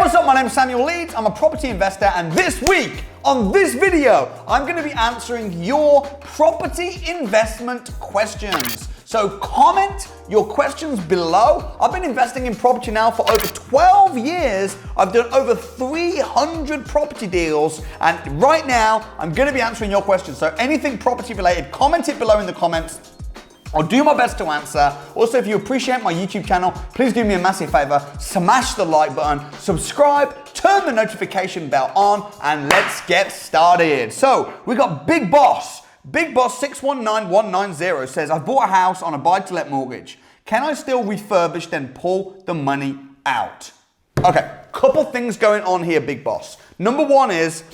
what's up? My name's Samuel Leeds. I'm a property investor, and this week on this video, I'm going to be answering your property investment questions. So comment your questions below. I've been investing in property now for over 12 years. I've done over 300 property deals, and right now I'm going to be answering your questions. So anything property related, comment it below in the comments. I'll do my best to answer. Also, if you appreciate my YouTube channel, please do me a massive favor, smash the like button, subscribe, turn the notification bell on, and let's get started. So we got Big Boss 619190 says, I bought a house on a buy-to-let mortgage. Can I still refurbish then pull the money out? Okay, couple things going on here, Big Boss. Number one is,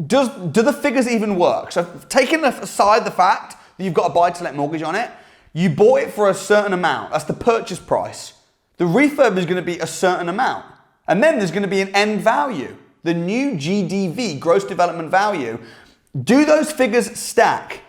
do the figures even work? So taking aside the fact that you've got a buy-to-let mortgage on it, you bought it for a certain amount. That's the purchase price. The refurb is going to be a certain amount. And then there's going to be an end value, the new GDV, gross development value. Do those figures stack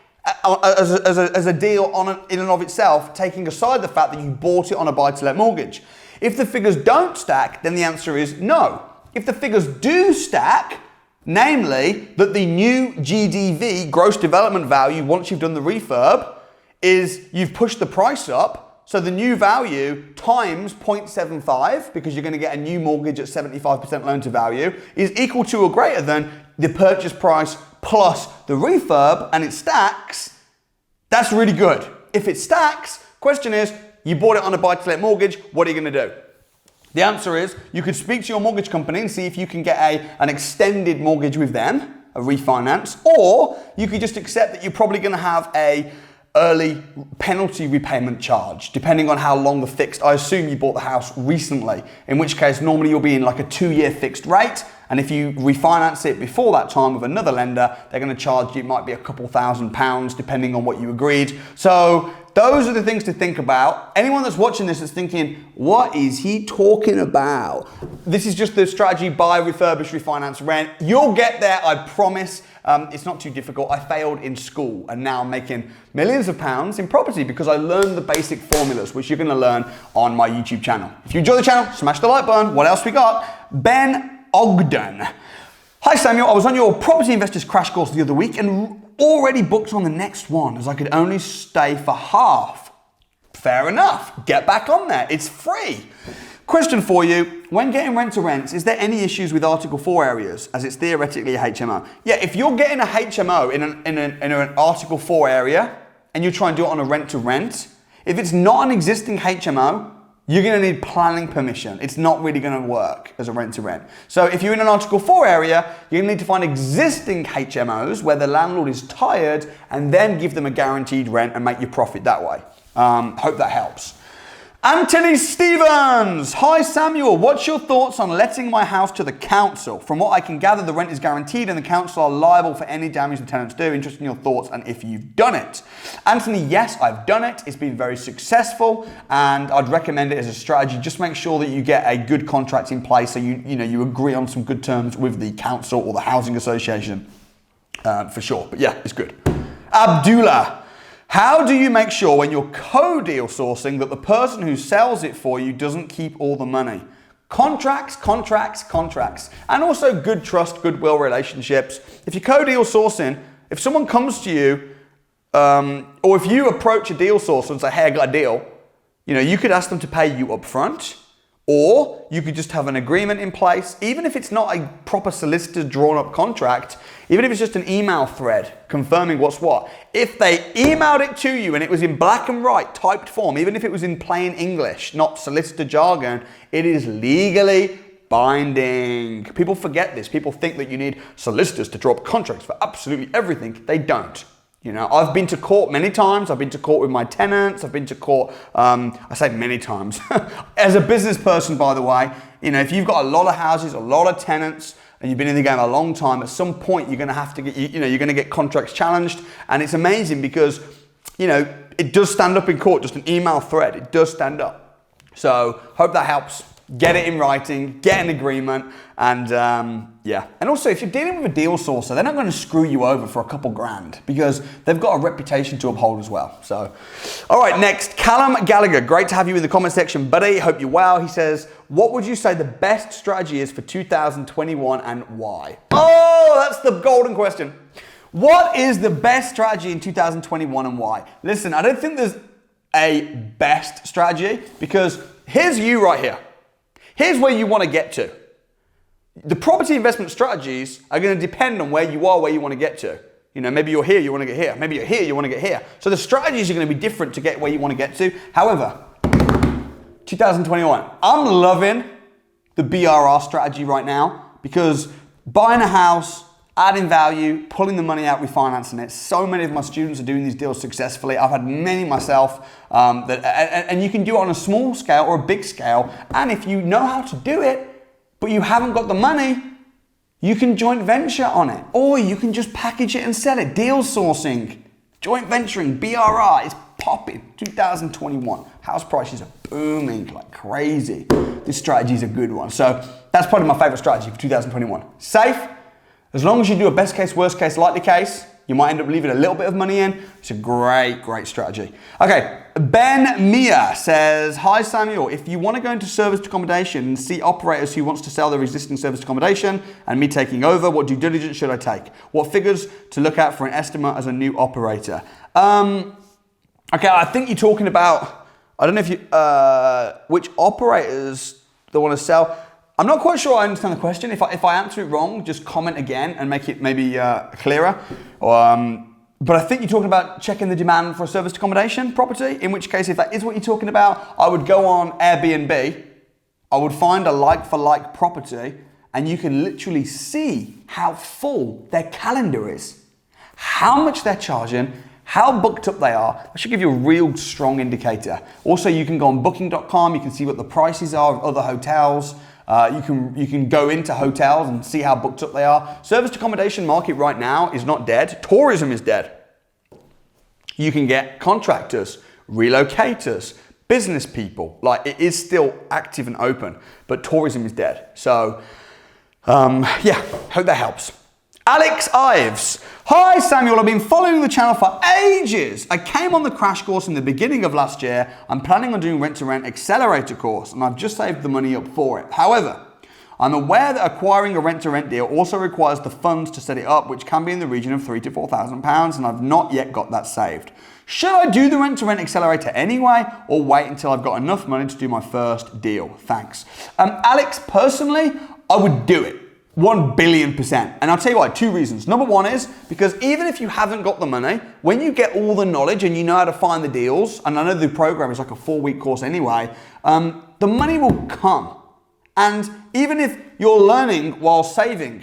as a deal in and of itself, taking aside the fact that you bought it on a buy-to-let mortgage? If the figures don't stack, then the answer is no. If the figures do stack, namely that the new GDV, gross development value, once you've done the refurb, is you've pushed the price up. So the new value times 0.75, because you're going to get a new mortgage at 75% loan to value, is equal to or greater than the purchase price plus the refurb, and it stacks. That's really good. If it stacks, question is, you bought it on a buy-to-let mortgage, what are you going to do? The answer is, you could speak to your mortgage company and see if you can get an extended mortgage with them, a refinance, or you could just accept that you're probably going to have a early penalty repayment charge, depending on how long the fixed. I assume you bought the house recently, in which case normally you'll be in like a 2-year fixed rate, and if you refinance it before that time with another lender, they're going to charge you, it might be a couple £1,000 depending on what you agreed. So those are the things to think about. Anyone that's watching this is thinking, what is he talking about? This is just the strategy: buy, refurbish, refinance, rent. You'll get there, I promise. It's not too difficult. I failed in school, and now I'm making millions of pounds in property because I learned the basic formulas, which you're going to learn on my YouTube channel. If you enjoy the channel, smash the like button. What else we got? Ben Ogden. Hi Samuel, I was on your property investors crash course the other week and already booked on the next one as I could only stay for half. Fair enough. Get back on there. It's free. Question for you. When getting rent to rents, is there any issues with Article 4 areas as it's theoretically a HMO? Yeah, if you're getting a HMO in an Article 4 area and you try and do it on a rent to rent, if it's not an existing HMO, you're going to need planning permission. It's not really going to work as a rent to rent. So if you're in an Article 4 area, you're going to need to find existing HMOs where the landlord is tired and then give them a guaranteed rent and make your profit that way. Hope that helps. Anthony Stevens. Hi Samuel, what's your thoughts on letting my house to the council? From what I can gather, the rent is guaranteed and the council are liable for any damage the tenants do. Interested in your thoughts and if you've done it. Anthony, yes, I've done it. It's been very successful and I'd recommend it as a strategy. Just make sure that you get a good contract in place so you agree on some good terms with the council or the housing association for sure. But yeah, it's good. Abdullah. How do you make sure when you're co-deal sourcing that the person who sells it for you doesn't keep all the money? Contracts, contracts, contracts. And also good trust, goodwill relationships. If you're co-deal sourcing, if someone comes to you, or if you approach a deal sourcer and say, hey, I got a deal, you could ask them to pay you up front, or you could just have an agreement in place, even if it's not a proper solicitor drawn up contract, even if it's just an email thread confirming what's what. If they emailed it to you and it was in black and white typed form, even if it was in plain English, not solicitor jargon, it is legally binding. People forget this. People think that you need solicitors to draw up contracts for absolutely everything. They don't. I've been to court many times. I've been to court with my tenants. I've been to court, I say many times. As a business person, by the way, if you've got a lot of houses, a lot of tenants, and you've been in the game a long time, at some point you're going to have to get, you're going to get contracts challenged. And it's amazing because, it does stand up in court, just an email thread. It does stand up. So hope that helps. get it in writing, get an agreement, and yeah. And also, if you're dealing with a deal sourcer, they're not going to screw you over for a couple grand because they've got a reputation to uphold as well. So, all right, next, Callum Gallagher. Great to have you in the comment section, buddy. Hope you're well. He says, what would you say the best strategy is for 2021 and why? Oh, that's the golden question. What is the best strategy in 2021 and why? Listen, I don't think there's a best strategy because here's you right here. Here's where you want to get to. The property investment strategies are going to depend on where you are, where you want to get to. You know, maybe you're here, you want to get here. Maybe you're here, you want to get here. So the strategies are going to be different to get where you want to get to. However, 2021, I'm loving the BRR strategy right now because buying a house, adding value, pulling the money out, refinancing it. So many of my students are doing these deals successfully. I've had many myself, and you can do it on a small scale or a big scale. And if you know how to do it, but you haven't got the money, you can joint venture on it. Or you can just package it and sell it. Deal sourcing, joint venturing, BRR is popping. 2021, house prices are booming like crazy. This strategy is a good one. So that's probably my favorite strategy for 2021. Safe. As long as you do a best case, worst case, likely case, you might end up leaving a little bit of money in. It's a great, great strategy. Okay, Ben Mia says, hi Samuel, if you want to go into serviced accommodation and see operators who wants to sell their existing serviced accommodation and me taking over, what due diligence should I take? What figures to look at for an estimate as a new operator? Okay, I think you're talking about, I don't know if you, which operators they want to sell. I'm not quite sure I understand the question. If I answer it wrong, just comment again and make it maybe clearer. But I think you're talking about checking the demand for a serviced accommodation property, in which case, if that is what you're talking about, I would go on Airbnb. I would find a like-for-like property, and you can literally see how full their calendar is, how much they're charging, how booked up they are. That should give you a real strong indicator. Also, you can go on booking.com. You can see what the prices are of other hotels. You can go into hotels and see how booked up they are. Serviced accommodation market right now is not dead. Tourism is dead. You can get contractors, relocators, business people. Like, it is still active and open, but tourism is dead. So, yeah, hope that helps. Alex Ives. Hi Samuel, I've been following the channel for ages. I came on the crash course in the beginning of last year. I'm planning on doing rent-to-rent accelerator course and I've just saved the money up for it. However, I'm aware that acquiring a rent-to-rent deal also requires the funds to set it up, which can be in the region of £3,000 to £4,000, and I've not yet got that saved. Should I do the rent-to-rent accelerator anyway, or wait until I've got enough money to do my first deal? Thanks. Alex, personally, I would do it. 1 billion %. And I'll tell you why, 2 reasons. Number 1 is because even if you haven't got the money, when you get all the knowledge and you know how to find the deals, and I know the program is like a 4-week course anyway, the money will come. And even if you're learning while saving,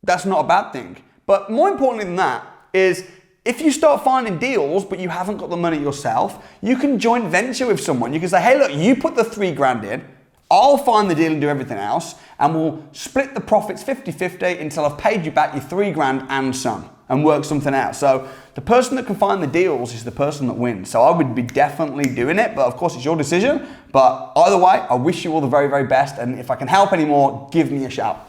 that's not a bad thing. But more importantly than that is if you start finding deals, but you haven't got the money yourself, you can joint venture with someone. You can say, hey, look, you put the 3 grand in, I'll find the deal and do everything else, and we'll split the profits 50-50 until I've paid you back your 3 grand and some, and work something out. So the person that can find the deals is the person that wins. So I would be definitely doing it, but of course it's your decision. But either way, I wish you all the very, very best. And if I can help anymore, give me a shout.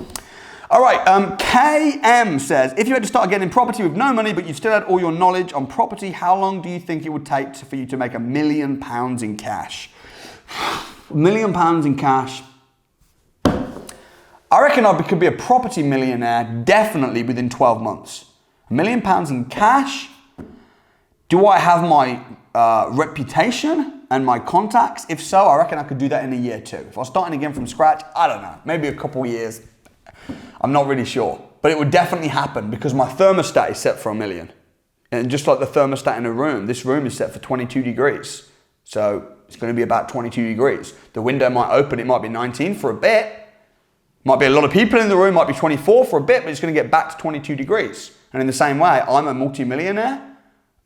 All right, KM says, if you had to start getting property with no money, but you still had all your knowledge on property, how long do you think it would take for you to make £1 million in cash? £1 million in cash. I reckon I could be a property millionaire definitely within 12 months. £1 million in cash. Do I have my reputation and my contacts? If so, I reckon I could do that in a year too. If I was starting again from scratch, I don't know, maybe a couple of years. I'm not really sure, but it would definitely happen because my thermostat is set for 1 million. And just like the thermostat in a room, this room is set for 22 degrees. So it's going to be about 22 degrees. The window might open, it might be 19 for a bit. Might be a lot of people in the room, might be 24 for a bit, but it's going to get back to 22 degrees. And in the same way, I'm a multi-millionaire,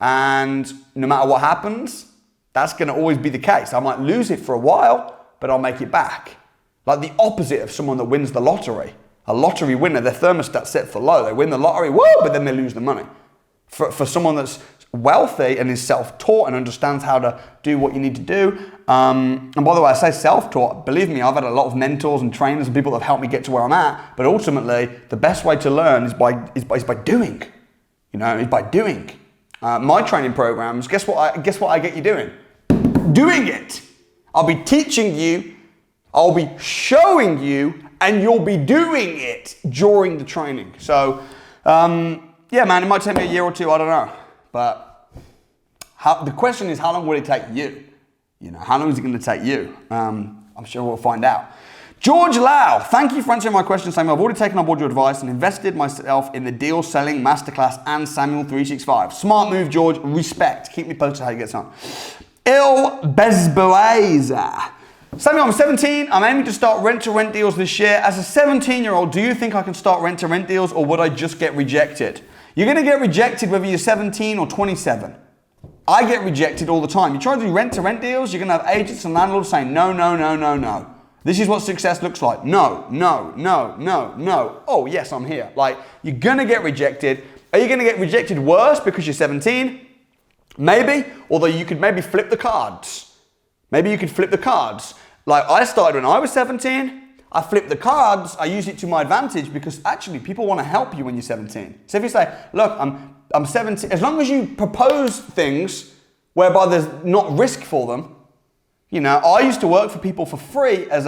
and no matter what happens, that's going to always be the case. I might lose it for a while, but I'll make it back. Like the opposite of someone that wins the lottery. A lottery winner, their thermostat's set for low. They win the lottery, woo, but then they lose the money. For someone that's wealthy and is self-taught and understands how to do what you need to do. And by the way, I say self-taught, believe me, I've had a lot of mentors and trainers and people that have helped me get to where I'm at, but ultimately, the best way to learn is by doing, is by doing. My training programs, guess what I get you doing? Doing it. I'll be teaching you, I'll be showing you, and you'll be doing it during the training. So, yeah, man, it might take me a year or two, I don't know. But the question is, how long will it take you? How long is it going to take you? I'm sure we'll find out. George Lau, thank you for answering my question, Samuel. I've already taken on board your advice and invested myself in the deal selling masterclass and Samuel 365. Smart move, George. Respect. Keep me posted how you get on. Il Bezboeza. Samuel, I'm 17. I'm aiming to start rent-to-rent deals this year. As a 17-year-old, do you think I can start rent-to-rent deals, or would I just get rejected? You're going to get rejected whether you're 17 or 27. I get rejected all the time. You try to do rent-to-rent deals, you're going to have agents and landlords saying, no, no, no, no, no. This is what success looks like. No, no, no, no, no. Oh, yes, I'm here. Like, you're going to get rejected. Are you going to get rejected worse because you're 17? Maybe. Although you could maybe flip the cards. Maybe you could flip the cards. Like, I started when I was 17. I flipped the cards. I used it to my advantage because actually people want to help you when you're 17. So if you say, look, I'm 17, as long as you propose things whereby there's not risk for them, I used to work for people for free as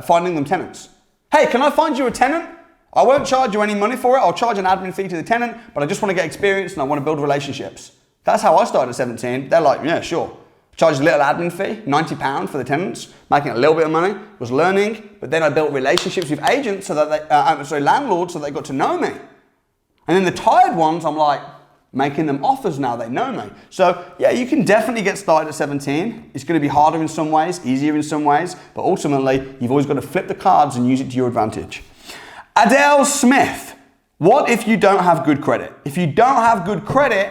finding them tenants. Hey, can I find you a tenant? I won't charge you any money for it. I'll charge an admin fee to the tenant, but I just want to get experience and I want to build relationships. That's how I started at 17. They're like, yeah, sure. Charged a little admin fee, £90 for the tenants, making a little bit of money, was learning, but then I built relationships with agents so that landlords so they got to know me. And then the tired ones, I'm like, making them offers now, they know me. So yeah, you can definitely get started at 17. It's going to be harder in some ways, easier in some ways, but ultimately, you've always got to flip the cards and use it to your advantage. Adele Smith, what if you don't have good credit? If you don't have good credit,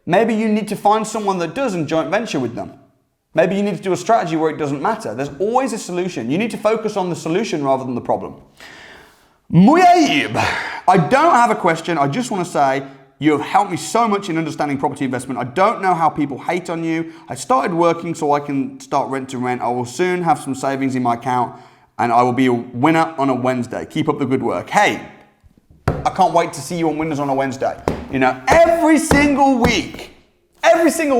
maybe you need to find someone that does and joint venture with them. Maybe you need to do a strategy where it doesn't matter. There's always a solution. You need to focus on the solution rather than the problem. Muyaib, I don't have a question. I just want to say you have helped me so much in understanding property investment. I don't know how people hate on you. I started working so I can start rent to rent. I will soon have some savings in my account and I will be a winner on a Wednesday. Keep up the good work. Hey, I can't wait to see you on Winners on a Wednesday. Every single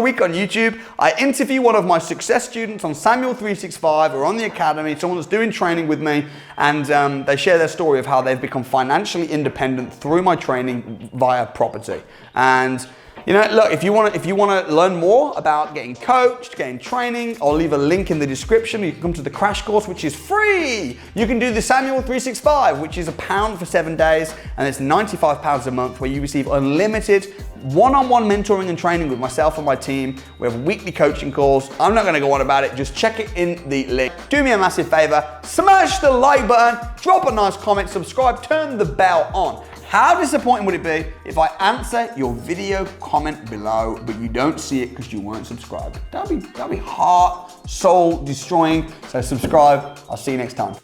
week on YouTube, I interview one of my success students on Samuel 365 or on the Academy, someone that's doing training with me, and they share their story of how they've become financially independent through my training via property. And look, if you want to learn more about getting coached, getting training, I'll leave a link in the description. You can come to the crash course, which is free. You can do the Samuel 365, which is £1 for 7 days, and it's £95 a month, where you receive unlimited one-on-one mentoring and training with myself and my team. We have weekly coaching calls. I'm not going to go on about it. Just check it in the link. Do me a massive favor, smash the like button, drop a nice comment, subscribe, turn the bell on. How disappointing would it be if I answer your video comment below, but you don't see it because you weren't subscribed? That'd be heart, soul destroying. So subscribe. I'll see you next time.